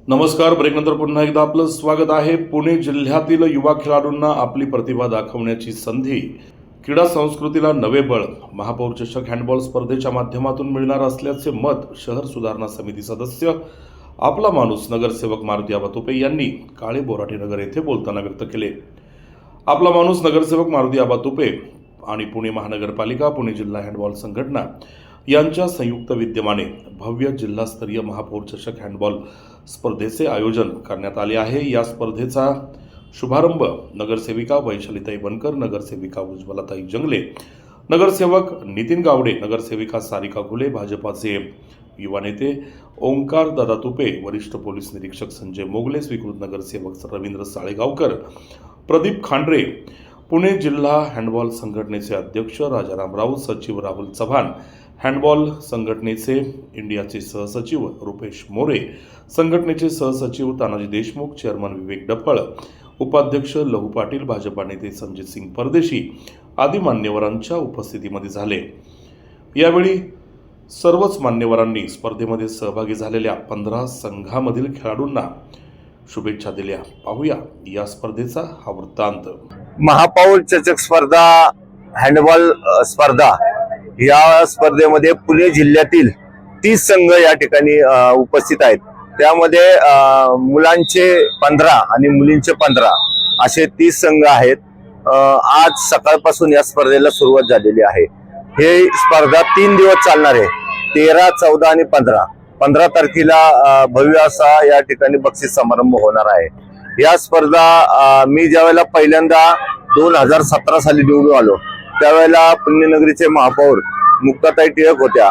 नमस्कार. ब्रेकनंतर पुन्हा एकदा आपलं स्वागत आहे. पुणे जिल्ह्यातील युवा खेळाडूंना आपली प्रतिभा दाखवण्याची संधी, क्रीडा संस्कृतीला नवे बळ महापौर चषक हँडबॉल स्पर्धेच्या माध्यमातून मिळणार असल्याचे मत शहर सुधारणा समिती सदस्य आपला माणूस नगरसेवक मारुती आबा तुपे यांनी काळे बोराटे नगर येथे बोलताना व्यक्त केले. आपला माणूस नगरसेवक मारुती आबा तुपे आणि पुणे महानगरपालिका, पुणे जिल्हा हँडबॉल संघटना यांच्या संयुक्त विद्यमाने भव्य जिल्हास्तरीय महापौर चषक हँडबॉल स्पर्धेचे आयोजन करण्यात आले आहे. या स्पर्धेचा शुभारंभ नगरसेविका वैशालीताई बनकर, नगरसेविका उज्ज्वलाताई जंगले, नगरसेवक नितीन गावडे, नगरसेविका सारिका घुले, भाजपाचे युवा नेते ओंकार दादा तुपे, वरिष्ठ पोलीस निरीक्षक संजय मोगले, स्वीकृत नगरसेवक रवींद्र साळेगावकर, प्रदीप खांडरे, पुणे जिल्हा हँडबॉल संघटनेचे अध्यक्ष राजाराम राऊत, सचिव राहुल चव्हाण, हँडबॉल संघटनेचे इंडियाचे सहसचिव रुपेश मोरे, संघटनेचे सहसचिव तानाजी देशमुख, चेअरमन विवेक डफळ, उपाध्यक्ष लहू पाटील, भाजपा नेते संजित सिंग परदेशी आदी मान्यवरांच्या उपस्थितीमध्ये झाले. यावेळी सर्वच मान्यवरांनी स्पर्धेमध्ये सहभागी झालेल्या 15 संघामधील खेळाडूंना शुभेच्छा दिल्या. पाहूया या स्पर्धेचा हा वृत्तांत. महापौर चषक स्पर्धा, हँडबॉल स्पर्धा, या स्पर्धेमध्ये पुणे जिल्ह्यातील 30 संघ या ठिकाणी उपस्थित आहेत. त्यामध्ये मुलांचे 15 आणि मुलींचे 15 असे 30 संघ आहेत. आज सकाळपासून या स्पर्धेला सुरुवात झालेली आहे. हे स्पर्धा 3 दिवस चालणार आहे. 13, 14 आणि 15 तारखेला भव्य असा या ठिकाणी बक्षीस समारंभ होणार आहे. या स्पर्धा मी ज्यावेळेला पहिल्यांदा 2017 साली निवडून आलो त्यावेळेला पुण्यनगरीचे महापौर मुक्ताताई टिळक होत्या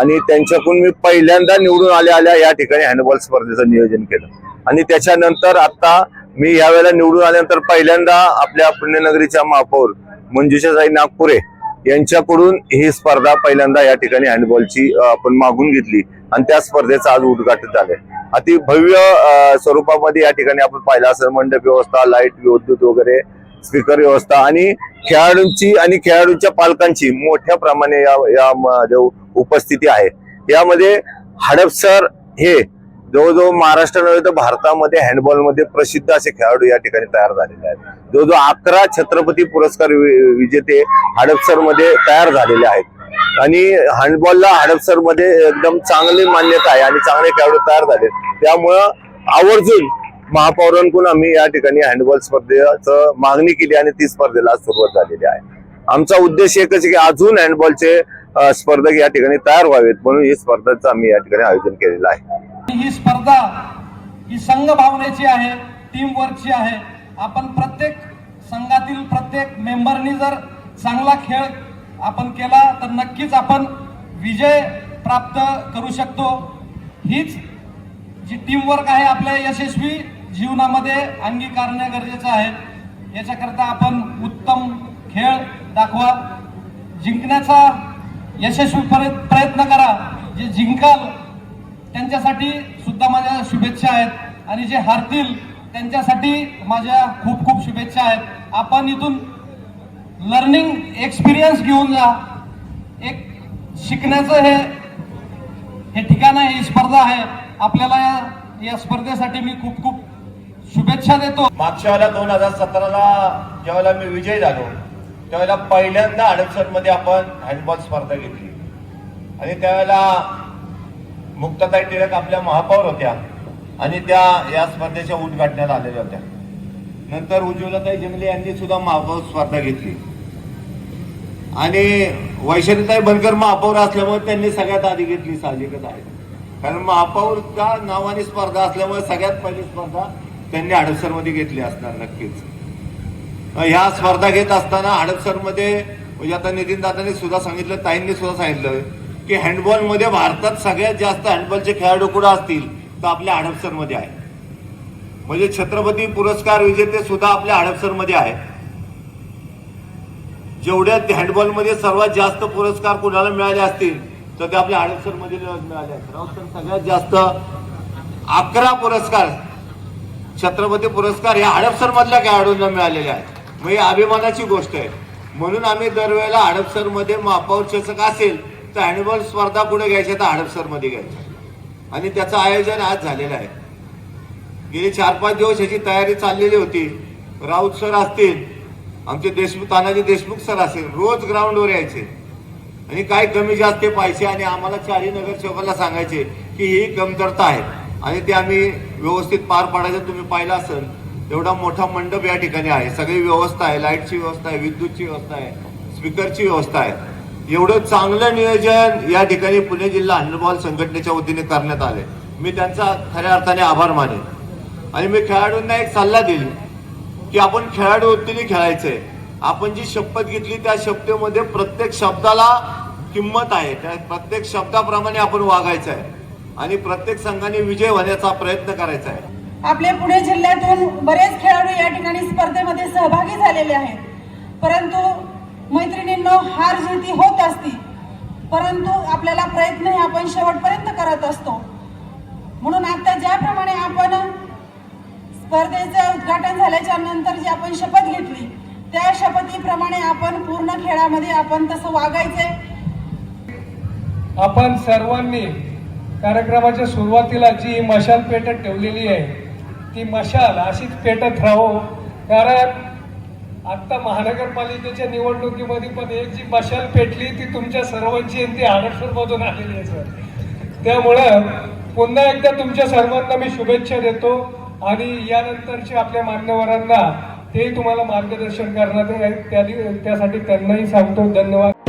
आणि त्यांच्याकडून मी पहिल्यांदा निवडून आल्या या ठिकाणी हँडबॉल स्पर्धेचं नियोजन केलं. आणि त्याच्यानंतर आता मी यावेळेला निवडून आल्यानंतर पहिल्यांदा आपल्या पुण्यनगरीच्या महापौर मंजुषाताई नागपुरे यांच्याकडून ही स्पर्धा पहिल्यांदा या ठिकाणी हँडबॉलची आपण मागून घेतली आणि त्या स्पर्धेचं आज उद्घाटन झालंय. अति भव्य स्वरूपामध्ये या ठिकाणी आपण पाहिलं असेल मंडप व्यवस्था, लाईट, विद्युत वगैरे, स्पीकर व्यवस्था आणि खेळाडूंची आणि खेळाडूंच्या पालकांची मोठ्या प्रमाणे या उपस्थिती आहे. यामध्ये हडपसर हे जवळजवळ महाराष्ट्र नव्हे तर भारतामध्ये हँडबॉलमध्ये प्रसिद्ध असे खेळाडू या ठिकाणी तयार झालेले आहेत. जवळजवळ 11 छत्रपती पुरस्कार विजेते हडपसर मध्ये तयार झालेले आहेत आणि हँडबॉलला हडपसर मध्ये एकदम चांगली मान्यता आहे आणि चांगले खेळाडू तयार झाले. त्यामुळं आवर्जून महापौरांकडून आम्ही या ठिकाणी हँडबॉल स्पर्धेचं मागणी केली आणि ती स्पर्धेला सुरुवात झालेली आहे. आमचा उद्देश एकच आहे की अजून हँडबॉलचे स्पर्धक या ठिकाणी तयार व्हावेत, म्हणून ही स्पर्धेचं आम्ही या ठिकाणी आयोजन केलेलं आहे. ही स्पर्धा ही संघ भावनेची आहे, टीम वर्कची आहे. आपण प्रत्येक संघातील प्रत्येक मेंबरनी जर चांगला खेळ आपण केला तर नक्कीच आपण विजय प्राप्त करू शकतो. हीच जी टीम वर्क आहे आपल्या यशस्वी जीवनामध्ये अंगीकारणे गरजेचं आहे. याच्याकरता आपण उत्तम खेळ दाखवा, जिंकण्याचा यशस्वी प्रयत्न करा. जे जिंकाल त्यांच्यासाठी सुद्धा माझ्या शुभेच्छा आहेत आणि जे हारतील त्यांच्यासाठी माझ्या खूप खूप शुभेच्छा आहेत. आपण इथून लर्निंग एक्सपिरियन्स घेऊन जा. एक शिकण्याचं हे ठिकाण आहे, ही स्पर्धा आहे. आपल्याला या स्पर्धेसाठी मी खूप खूप शुभेच्छा देतो. मागच्या वेळेला 2017ला ज्यावेळेला मी विजयी झालो त्यावेळेला पहिल्यांदा हडपसरमध्ये आपण हँडबॉल स्पर्धा घेतली आणि त्यावेळेला मुक्ताताई टिळक आपल्या महापौर होत्या आणि त्या या स्पर्धेच्या उद्घाटनाला आलेल्या होत्या. नंतर उज्ज्वलाताई जंगले यांनी सुद्धा महापौर स्पर्धा घेतली आणि वैशालीताई बनकर महापौर असल्यामुळे त्यांनी सगळ्यात आधी घेतली, साहजिकच आहे. कारण महापौरच्या नावाने स्पर्धा असल्यामुळे सगळ्यात पहिली स्पर्धा त्यांनी हडपसरमध्ये घेतली असणार नक्कीच. ह्या स्पर्धा घेत असताना हडपसरमध्ये म्हणजे आता नितीन दादांनी सुद्धा सांगितलं, ताईंनी सुद्धा सांगितलं की हँडबॉलमध्ये भारतात सगळ्यात जास्त हँडबॉलचे खेळाडू कुठं असतील तर आपल्या हडपसरमध्ये आहे. म्हणजे छत्रपती पुरस्कार विजेते सुद्धा आपल्या हडपसरमध्ये आहे. जेवढ्या हँडबॉलमध्ये सर्वात जास्त पुरस्कार कुणाला मिळाले असतील तर ते आपल्या हडपसरमध्ये मिळाले आहेत. सगळ्यात जास्त 11 पुरस्कार छत्रपती पुरस्कार या हडपसर मधल्या खेळाडूंना मिळालेले आहेत. मग ही अभिमानाची गोष्ट आहे. म्हणून आम्ही दरवेळेला हडपसरमध्ये महापौर चषक असेल तर हँडबॉल स्पर्धा कुठे घ्यायच्या तर हडपसरमध्ये घ्यायच्या आणि त्याचं आयोजन आज झालेलं आहे. गेले 4-5 दिवस याची तयारी चाललेली होती. राऊत सर असतील, आमचे देशमुख तानाजी देशमुख सर असेल, रोज ग्राउंडवर यायचे आणि काय कमी जास्त पैसे आणि आम्हाला 4ही नगरसेवकांना सांगायचे की ही कमतरता आहे आणि ते आम्ही व्यवस्थित पार पाडायचं. तुम्ही पाहिलं असेल एवढा मोठा मंडप या ठिकाणी आहे, सगळी व्यवस्था आहे, लाईटची व्यवस्था आहे, विद्युतची व्यवस्था आहे, स्पीकरची व्यवस्था आहे. एवढं चांगलं नियोजन या ठिकाणी पुणे जिल्हा हँडबॉल संघटनेच्या वतीने करण्यात आले. मी त्यांचा खऱ्या अर्थाने आभार मानेन आणि मी खेळाडूंना एक सल्ला दिली की आपण खेळाडू वृत्तीने खेळायचंय. आपण जी शपथ घेतली त्या शपथेमध्ये प्रत्येक शब्दाला किंमत आहे, त्या प्रत्येक शब्दाप्रमाणे आपण वागायचं आहे आणि प्रत्येक संघाने विजय होण्याचा प्रयत्न करायचा आहे. आपल्या पुणे जिल्ह्यातून बरेच खेळाडू या ठिकाणी स्पर्धेमध्ये सहभागी झालेले आहेत, परंतु मैत्रिणींनो हार जीती होत असती, परंतु आपल्याला प्रयत्न हे आपण शेवटपर्यंत करत असतो. म्हणून आता ज्याप्रमाणे आपण स्पर्धेचं उद्घाटन झाल्याच्या नंतर जी आपण शपथ घेतली त्या शपथीप्रमाणे आपण पूर्ण खेळामध्ये आपण तसं वागायचंय. आपण सर्वांनी कार्यक्रमाच्या सुरुवातीला जी मशाल पेटत ठेवलेली आहे ती मशाल अशीच पेटत राहो, कारण आता महानगरपालिकेच्या निवडणुकीमध्ये पण एक जी मशाल पेटली ती तुमच्या सर्वांची ती हडपसरमधून आलेली आहे सर. त्यामुळं पुन्हा एकदा तुमच्या सर्वांना मी शुभेच्छा देतो आणि यानंतरचे आपल्या मान्यवरांना ते तुम्हाला मार्गदर्शन करणार आहे त्यासाठी त्यांनाही सांगतो. धन्यवाद.